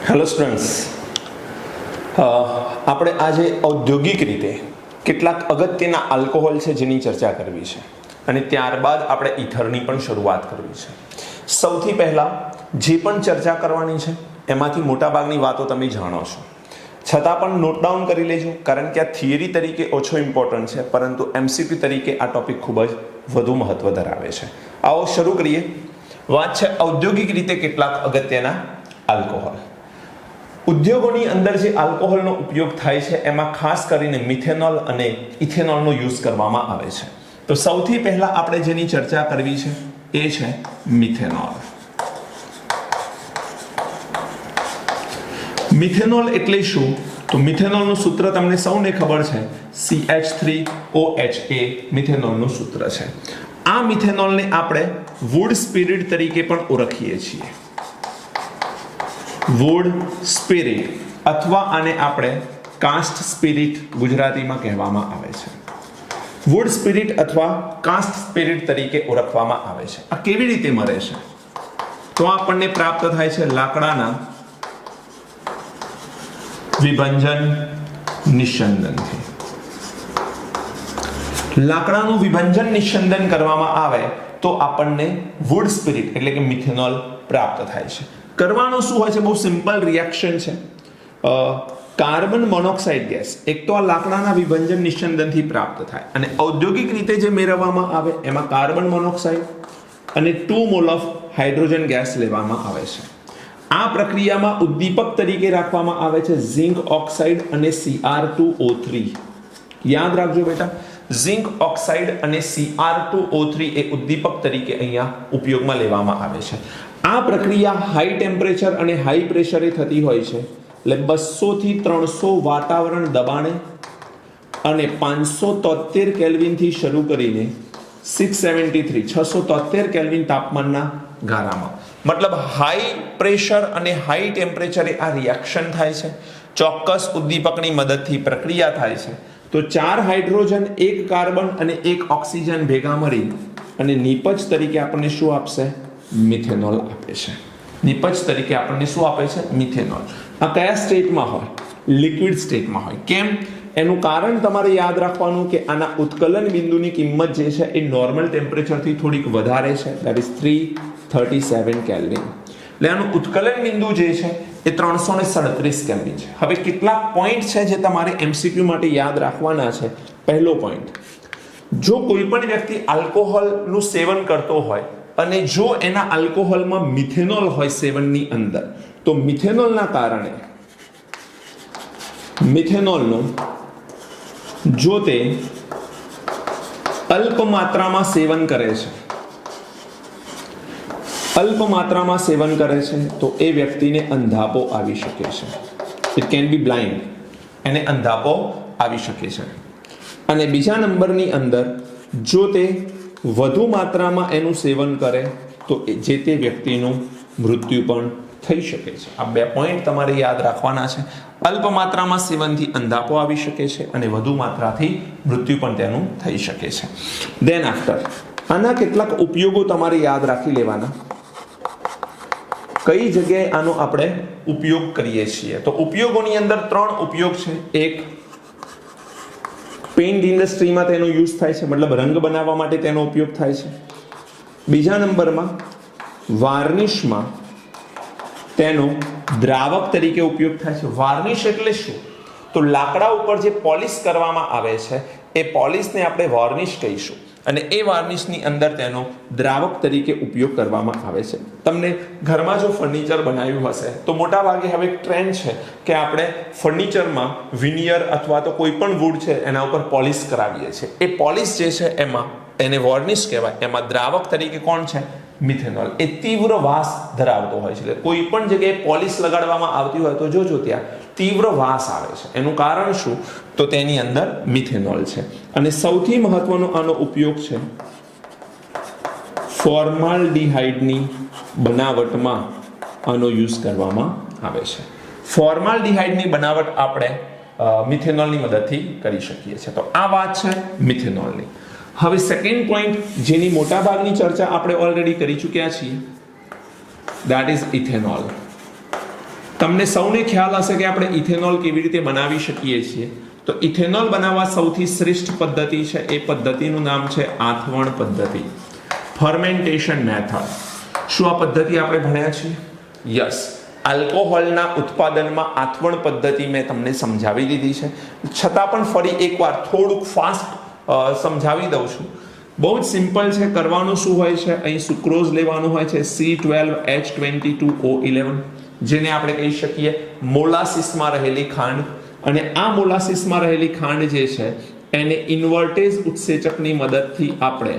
Hello students, આપણે આજે ઔદ્યોગિક રીતે કેટલાક અગત્યના આલ્કોહોલ છે જેની ચર્ચા કરવી છે અને ત્યારબાદ આપણે ઇથરની પણ શરૂઆત કરવી છે. સૌથી પહેલાં જે પણ ચર્ચા કરવાની છે એમાંથી મોટાભાગની વાતો તમે જાણો છો, છતાં પણ નોટ ડાઉન કરી લેજો, કારણ કે આ થિયરી તરીકે ઓછો ઇમ્પોર્ટન્ટ છે, પરંતુ એમસીક્યુ તરીકે આ ટોપિક ખૂબ જ વધુ મહત્વ ધરાવે છે. આવો શરૂ કરીએ. વાત છે ઔદ્યોગિક રીતે કેટલાક અગત્યના આલ્કોહોલ. ઉદ્યોગોની અંદર જે આલ્કોહોલનો ઉપયોગ થાય છે એમાં ખાસ કરીને મિથેનોલ અને ઇથેનોલનો યુઝ કરવામાં આવે છે. તો સૌથી પહેલા આપણે જેની ચર્ચા કરવી છે એ છે મિથેનોલ. મિથેનોલ એટલે શું? તો મિથેનોલનું સૂત્ર તમને સૌને ખબર છે, CH3OH એ મિથેનોલનું સૂત્ર છે. આ મિથેનોલને આપણે વુડ સ્પિરિટ તરીકે પણ ઓળખીએ છીએ. વુડ સ્પિરિટ અથવા આને આપણે કાસ્ટ સ્પિરિટ ગુજરાતીમાં કહેવામાં આવે છે. વુડ સ્પિરિટ અથવા કાસ્ટ સ્પિરિટ તરીકે ઓળખવામાં આવે છે. આ કેવી રીતે મળે છે? તો આપણને પ્રાપ્ત થાય છે લાકડાના વિભંજન નિસ્યંદનથી. લાકડાનું વિભંજન નિસ્યંદન કરવામાં આવે તો આપણને વુડ સ્પિરિટ એટલે કે મિથેનોલ પ્રાપ્ત થાય છે. કરવાનું શું હોય છે? બહુ સિમ્પલ રિએક્શન છે. કાર્બન મોનોક્સાઇડ ગેસ એક તો આ લાકડાના વિભંજન નિસ્યંદનથી પ્રાપ્ત થાય અને ઔદ્યોગિક રીતે જે મેળવવામાં આવે એમાં કાર્બન મોનોક્સાઇડ અને 2 મોલ ઓફ હાઇડ્રોજન ગેસ લેવામાં આવે છે. આ પ્રક્રિયામાં ઉદ્દીપક તરીકે રાખવામાં આવે છે ઝિંક ઓક્સાઇડ અને Cr2O3. યાદ રાખજો બેટા, ઝિંક ઓક્સાઇડ અને Cr2O3 એ ઉદ્દીપક તરીકે અહીંયા ઉપયોગમાં લેવામાં આવે છે. આ પ્રક્રિયા હાઈ ટેમ્પરેચર અને હાઈ પ્રેશરે થતી હોય છે, એટલે 200 થી 300 વાતાવરણ દબાણે અને 573 કેલ્વિનથી શરૂ કરીને 673 કેલ્વિન તાપમાનના ગાળામાં. મતલબ હાઈ પ્રેશર અને હાઈ ટેમ્પરેચરે આ રિએક્શન થાય છે. ચોક્કસ ઉદ્દીપકની મદદથી પ્રક્રિયા થાય છે. તો 4 હાઇડ્રોજન, 1 કાર્બન અને 1 ઓક્સિજન ભેગા મળી અને નિપજ તરીકે આપણને શું આપશે? મિથેનોલ આપે છે. નિપજ તરીકે આપણને શું આપે છે? મિથેનોલ. આ કયા સ્ટેટમાં હોય? લિક્વિડ સ્ટેટમાં હોય. કેમ? એનું કારણ તમારે યાદ રાખવાનું કે આના ઉત્કલન બિંદુની કિંમત જે છે એ નોર્મલ ટેમ્પરેચરથી થોડીક વધારે છે, ધેટ ઇઝ 337 કેલ્વિન. એટલે આનું ઉત્કલન બિંદુ જે છે એ 337 કેલ્વિન છે. હવે કેટલાક પોઈન્ટ છે જે તમારે એમસીક્યુ માટે યાદ રાખવાના છે. પહેલો પોઈન્ટ, જો કોઈ પણ વ્યક્તિ આલ્કોહોલનું સેવન કરતો હોય અને જો એના આલ્કોહોલમાં મિથેનોલ હોય સેવનની અંદર, તો મિથેનોલના કારણે મિથેનોલનો જો તે અલ્પ માત્રામાં સેવન કરે છે, અલ્પ માત્રામાં સેવન કરે છે તો એ વ્યક્તિને અંધાપો આવી શકે છે. It can be blind. એને અંધાપો આવી શકે છે. અને બીજા નંબરની અંદર જો તે વધુ માત્રામાં એનું સેવન કરે તો જે તે વ્યક્તિનું મૃત્યુ પણ થઈ શકે છે. આ 2 પોઈન્ટ તમારે યાદ રાખવાના છે. અલ્પ માત્રામાં સેવનથી અંધાપો આવી શકે છે અને વધુ માત્રાથી મૃત્યુ પણ તેનું થઈ શકે છે. ધેન આફ્ટર આના કેટલાક ઉપયોગો તમારે યાદ રાખી લેવાના. કઈ જગ્યાએ આનો આપણે ઉપયોગ કરીએ છીએ? તો ઉપયોગોની અંદર 3 ઉપયોગ છે. એક, પેઇન્ટ ઇન્ડસ્ટ્રીમાં તેનો યુઝ થાય છે, મતલબ રંગ બનાવવા માટે તેનો ઉપયોગ થાય છે. બીજા નંબરમાં વાર્નિશમાં તેનો દ્રાવક તરીકે ઉપયોગ થાય છે. વાર્નિશ એટલે શું? તો લાકડા ઉપર જે પોલિશ કરવામાં આવે છે એ પોલિશને આપણે વાર્નિશ કહીશું અને એ વાર્નિશની અંદર તેનો દ્રાવક તરીકે ઉપયોગ કરવામાં આવે છે. તમને ઘરમાં જો ફર્નિચર બનાવ્યું હશે તો મોટા ભાગે હવે એક ટ્રેન્ડ છે કે આપણે ફર્નિચરમાં વિનિયર અથવા તો કોઈ પણ વુડ છે એના ઉપર પોલિશ કરાવીએ છીએ. એ પોલિશ જે છે એમાં એને વોર્નિશ કહેવાય. એમાં દ્રાવક તરીકે કોણ છે? મિથેનોલ. એ તીવ્ર વાસ ધરાવતો હોય છે. કોઈ પણ જગ્યાએ પોલિશ લગાડવામાં આવતી હોય તો જોજો ત્યાં તીવ્ર વાસ આવે છે. એનું કારણ શું? તો તેની અંદર મિથેનોલ છે. અને સૌથી મહત્વનો આનો ઉપયોગ છે ફોર્માલ્ડિહાઇડની બનાવટમાં આનો યુઝ કરવામાં આવે છે. ફોર્માલ્ડિહાઇડની બનાવટ આપણે મિથેનોલની મદદથી કરી શકીએ છીએ. તો આ વાત છે મિથેનોલની. હવે સેકન્ડ પોઈન્ટ જેની મોટાભાગની ચર્ચા આપણે ઓલરેડી કરી ચૂક્યા છીએ, that is ethanol. તમને સૌને ખ્યાલ હશે કે આપણે ઇથેનોલ કેવી રીતે બનાવી શકીએ છીએ. તો ઇથેનોલ બનાવવા સૌથી શ્રેષ્ઠ પદ્ધતિ છે, એ પદ્ધતિનું નામ છે આથવણ પદ્ધતિ, ફર્મેન્ટેશન મેથડ. શું આ પદ્ધતિ આપણે ભણ્યા છીએ? યસ. આલ્કોહોલના ઉત્પાદનમાં આથવણ પદ્ધતિ મેં તમને સમજાવી દીધી છે, છતાં પણ ફરી એકવાર થોડુંક ફાસ્ટ સમજાવી દઉં છું. બહુ જ સિમ્પલ છે. કરવાનું શું હોય છે? અહીં સુક્રોઝ લેવાનું હોય છે, C12H22O11, જેને આપણે કહી શકીએ મોલાસિસમાં રહેલી ખાંડ. અને આ મોલાસિસમાં રહેલી ખાંડ જે છે એને ઇન્વર્ટેજ ઉત્સેચકની મદદથી આપણે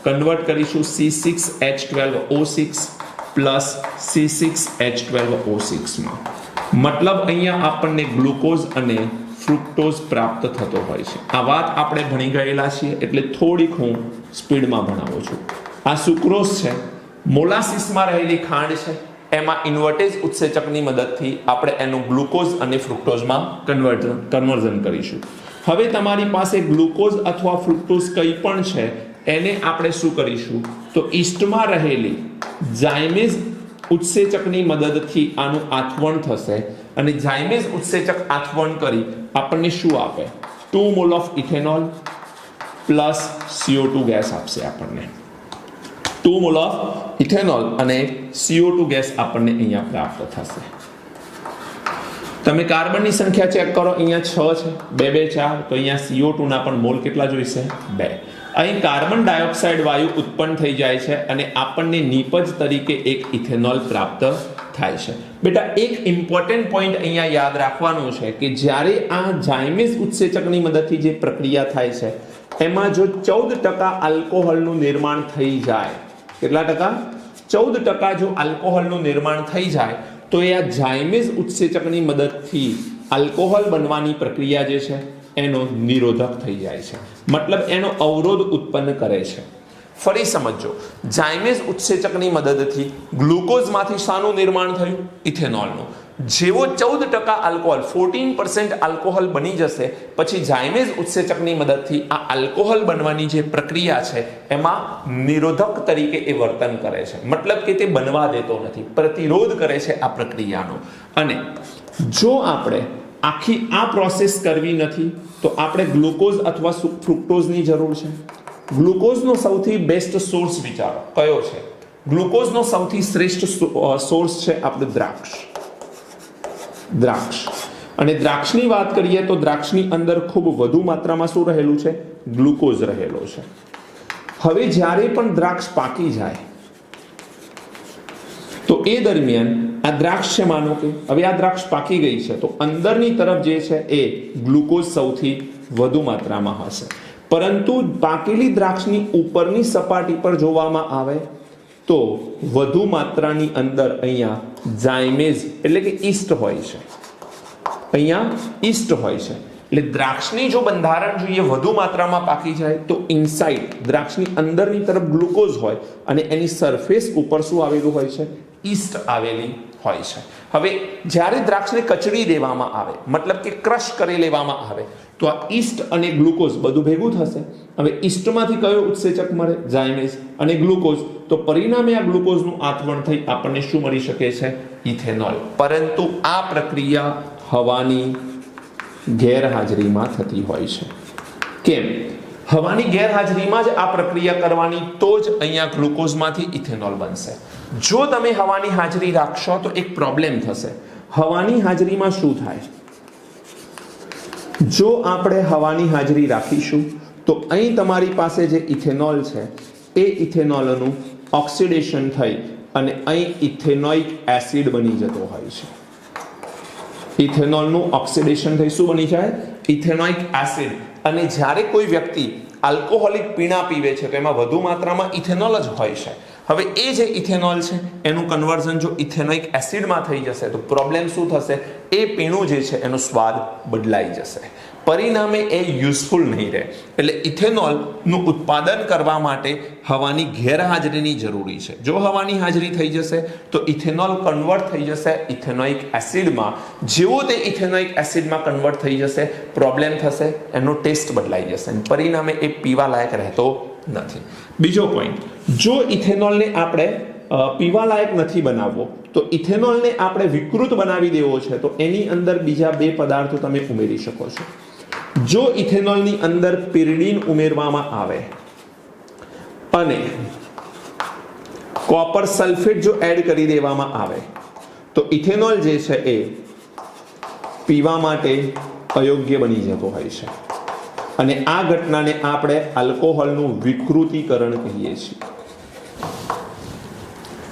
કન્વર્ટ કરીશું C6H12O6 પ્લસ C6H12O6 માં. મતલબ અહીંયા આપણને ગ્લુકોઝ અને ફ્રુક્ટોઝ પ્રાપ્ત થતો હોય છે. આ વાત આપણે ભણી ગયેલા છીએ, એટલે થોડીક હું સ્પીડમાં ભણાવું છું. આ સુક્રોઝ છે, મોલાસિસમાં રહેલી ખાંડ છે, એમાં ઇન્વર્ટેજ ઉત્સેચકની મદદથી આપણે એનું ગ્લુકોઝ અને ફ્રુક્ટોઝમાં કન્વર્ઝન કરીશું. હવે તમારી પાસે ગ્લુકોઝ અથવા ફ્રુક્ટોઝ કંઈ પણ છે, એને આપણે શું કરીશું? તો ઈસ્ટમાં રહેલી ઝાયમેઝ ઉત્સેચકની મદદથી આનું આથવણ થશે, અને ઝાયમેઝ ઉત્સેચક આથવણ કરી આપણને શું આપે? 2 mall of ethanol plus CO2 gas આપશે આપણને. 2 મોલ ઓફ ઇથેનોલ અને CO2 ગેસ આપણને અહીંયા પ્રાપ્ત થશે. તમે કાર્બનની સંખ્યા ચેક કરો, અહીંયા 6 છે, 2 2 4, તો અહીંયા CO2 ના પણ મોલ કેટલા જોઈશે? 2. અહીં કાર્બન ડાયોક્સાઇડ વાયુ ઉત્પન્ન થઈ જાય છે અને આપણને નિપજ તરીકે એક ઇથેનોલ પ્રાપ્ત થાય છે. બેટા એક ઇમ્પોર્ટન્ટ પોઈન્ટ અહીંયા યાદ રાખવાનું છે કે જ્યારે આ ઝાયમેઝ ઉત્સેચકની મદદથી જે પ્રક્રિયા થાય છે એમાં જો 14% આલ્કોહોલનું નિર્માણ થઈ જાય, કેટલા ટકા? 14% જો આલ્કોહોલનું નિર્માણ થઈ જાય તો એ આ ઝાયમેઝ ઉત્સેચકની મદદથી આલ્કોહોલ બનવાની પ્રક્રિયા જે છે એનો નિરોધક થઈ જાય છે, મતલબ એનો અવરોધ ઉત્પન્ન કરે છે. ફરી સમજો, ઝાયમેઝ ઉત્સેચકની મદદથી ગ્લુકોઝમાંથી શાનું નિર્માણ થયું? ઇથેનોલનું. જેવો 14% આલ્કોહોલ 14% આલ્કોહોલ બની જશે, પછી ઝાયમેઝ ઉત્સેચકની મદદથી આ આલ્કોહોલ બનવાની જે પ્રક્રિયા છે એમાં નિરોધક તરીકે એ વર્તન કરે છે, મતલબ કે તે બનવા દેતો નથી, પ્રતિરોધ કરે છે આ પ્રક્રિયાનો. અને જો આપણે આખી આ પ્રોસેસ કરવી નથી તો આપણે ગ્લુકોઝ અથવા ફ્રુક્ટોઝની જરૂર છે. ગ્લુકોઝનો સૌથી બેસ્ટ સોર્સ વિચારો કયો છે? ગ્લુકોઝનો સૌથી શ્રેષ્ઠ સોર્સ છે આપણે દ્રાક્ષ. અને દ્રાક્ષની વાત કરીએ તો દ્રાક્ષની અંદર ખૂબ વધુ માત્રામાં શું રહેલું છે? ગ્લુકોઝ રહેલો છે. હવે જ્યારે પણ દ્રાક્ષ પાકી જાય તો એ દરમિયાન આ દ્રાક્ષ છે, માનો કે હવે આ દ્રાક્ષ પાકી ગઈ છે, તો અંદરની તરફ જે છે એ ગ્લુકોઝ સૌથી વધુ માત્રામાં હશે. પરંતુ પાકેલી દ્રાક્ષની ઉપરની સપાટી પર જોવામાં આવે તો વધુ માત્રાની અંદર અહીંયા ઝાયમેઝ એટલે કે ઈસ્ટ હોય છે. અહીંયા ઈસ્ટ હોય છે. એટલે દ્રાક્ષની જો બંધારણ જોઈએ વધુ માત્રામાં પાકી જાય તો ઇનસાઇડ દ્રાક્ષની અંદરની તરફ ગ્લુકોઝ હોય અને એની સરફેસ ઉપર શું આવેલું હોય છે? ઈસ્ટ આવેલી હોય છે. હવે જ્યારે દ્રાક્ષને કચડી દેવામાં આવે, મતલબ કે ક્રશ કરી લેવામાં આવે, તો આ ઈસ્ટ અને ગ્લુકોઝ બધું ભેગું થશે. હવે ઈસ્ટમાંથી કયો ઉત્સેચક મળે? ઝાયમેઝ. અને ગ્લુકોઝ, તો પરિણામે આ ગ્લુકોઝનું આથવણ થઈ આપણને શું મળી શકે છે? ઇથેનોલ. પરંતુ આ પ્રક્રિયા હવાની ગેરહાજરીમાં થતી હોય છે. કેમ? હવાની ગેરહાજરીમાં જ આ પ્રક્રિયા કરવાની, તો જ અહીંયા ગ્લુકોઝમાંથી ઇથેનોલ બનશે. જો તમે હવાની હાજરી રાખશો તો એક પ્રોબ્લેમ થશે. હવાની હાજરીમાં શું થાય? જો આપણે હવાની હાજરી રાખીશું તો અહીં તમારી પાસે જે ઇથેનોલ છે એ ઇથેનોલનું ઓક્સિડેશન થઈ અને અહીં ઇથેનોઇક એસિડ બની જતો હોય છે. ઇથેનોલનું ઓક્સિડેશન થઈ શું બની જાય? Ethanoic acid. અને જ્યારે કોઈ વ્યક્તિ આલ્કોહોલિક પીણા પીવે છે તો એમાં વધુ માત્રામાં ઇથેનોલ જ હોય છે. હવે એ જે ઇથેનોલ છે એનું કન્વર્ઝન જો ઇથેનોઇક એસિડમાં થઈ જશે તો પ્રોબ્લેમ શું થશે? એ પીણું જે છે એનો સ્વાદ બદલાઈ જશે, પરિણામે એ યુઝફુલ નહીં રહે. એટલે ઇથેનોલનું ઉત્પાદન કરવા માટે હવાની ગેરહાજરીની જરૂરી છે. જો હવાની હાજરી થઈ જશે તો ઇથેનોલ કન્વર્ટ થઈ જશે ઇથેનોઇક એસિડમાં. જેવો તે ઇથેનોઇક એસિડમાં કન્વર્ટ થઈ જશે, પ્રોબ્લેમ થશે, એનો ટેસ્ટ બદલાઈ જશે, પરિણામે એ પીવા લાયક રહેતો નથી. બીજો પોઈન્ટ, જો ઇથેનોલને આપણે પીવા લાયક નથી બનાવવો તો ઇથેનોલને આપણે વિકૃત બનાવી દેવો છે તો એની અંદર બીજા બે પદાર્થો તમે ઉમેરી શકો છો. જો ઇથેનોલની અંદર પિરિડીન ઉમેરવામાં આવે અને કોપર સલ્ફેટ જો એડ કરી દેવામાં આવે તો ઇથેનોલ જે છે એ પીવા માટે અયોગ્ય બની જતો હોય છે અને આ ઘટનાને આપણે આલ્કોહોલનું વિકૃતિકરણ કહીએ છીએ.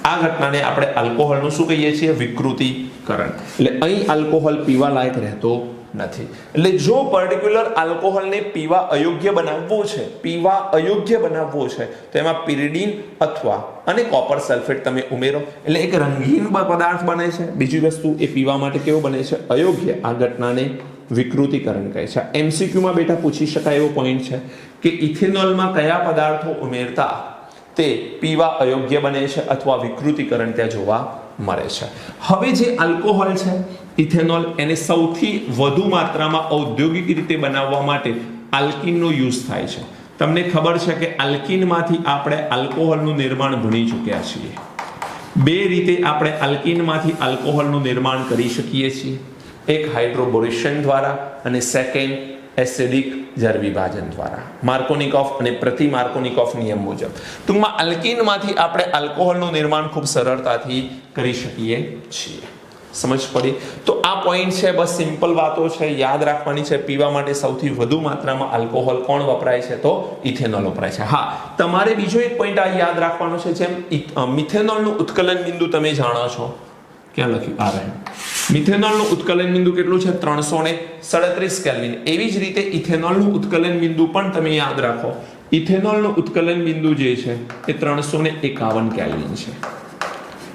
આ ઘટનાને આપણે આલ્કોહોલનું શું કહીએ છીએ? વિકૃતિકરણ. એટલે અહીં આલ્કોહોલ પીવા લાયક રહેતો નથી. એટલે જો પર્ટિક્યુલર આલ્કોહોલને પીવા અયોગ્ય બનાવવો છે તો એમાં પિરિડીન અથવા અને કોપર સલ્ફેટ તમે ઉમેરો એટલે એક રંગીન પદાર્થ બને છે. બીજી વસ્તુ એ પીવા માટે કેવો બને છે? અયોગ્ય. આ ઘટનાને વિકૃતિકરણ કહે છે. એમસીક્યુમાં બેટા પૂછી શકાય એવો પોઈન્ટ છે કે ઇથેનોલમાં કયા પદાર્થો ઉમેરતા તે પીવા અયોગ્ય બને છે અથવા વિકૃતિકરણ ત્યાં જોવા મળે છે. હવે જે આલ્કોહોલ છે ઇથેનોલ, એને સૌથી વધુ માત્રામાં ઔદ્યોગિક રીતે બનાવવા માટે આલ્કીનનો યુઝ થાય છે. તમને ખબર છે કે આલ્કીનમાંથી આપણે આલ્કોહોલનું નિર્માણ ભણી ચૂક્યા છીએ. બે રીતે આપણે આલ્કીનમાંથી આલ્કોહોલનું નિર્માણ કરી શકીએ છીએ. એક હાઇડ્રોબોરેશન દ્વારા અને સેકન્ડ એસિડિક જળ વિભાજન દ્વારા, માર્કોનિકોફ અને પ્રતિ માર્કોનિકોફ નિયમ મુજબ. ટૂંકમાં આલ્કીનમાંથી આપણે આલ્કોહોલનું નિર્માણ ખૂબ સરળતાથી કરી શકીએ છીએ. સમજ પડી? તો આ પોઈન્ટ છે, બસ સિમ્પલ વાતો છે, યાદ રાખવાની છે. પીવા માટે સૌથી વધુ માત્રામાં આલ્કોહોલ કોણ વપરાય છે? તો ઇથેનોલ વપરાય છે. હા, તમારે બીજો એક પોઈન્ટ આ યાદ રાખવાનો છે. જેમ મિથેનોલનું ઉત્કલન બિંદુ તમે જાણો છો, ક્યાં લખ્યું? આ રહ્યું. મિથેનોલનું ઉત્કલન બિંદુ કેટલું છે? 337 કેલ્વિન. એવી જ રીતે ઇથેનોલનું ઉત્કલન બિંદુ પણ તમે યાદ રાખો. ઇથેનોલનું ઉત્કલન બિંદુ જે છે એ 351 કેલ્વિન છે.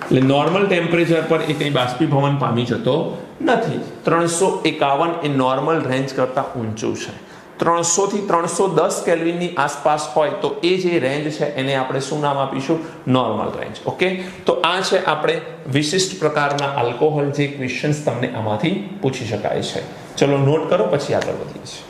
એટલે નોર્મલ ટેમ્પરેચર પર એ કંઈ બાષ્પીભવન પામી જતો નથી. 351 એ નોર્મલ રેન્જ કરતાં ઊંચું છે. 300 થી 310 કેલ્વિનની આસપાસ હોય તો એ જે રેન્જ છે એને આપણે શું નામ આપીશું? Normal range. ઓકે, તો આ છે આપણે વિશિષ્ટ પ્રકારના આલ્કોહોલ, જે ક્વેશ્ચન્સ તમને આમાંથી પૂછી શકાય છે. ચલો નોટ કરો, પછી આગળ વધીએ છીએ.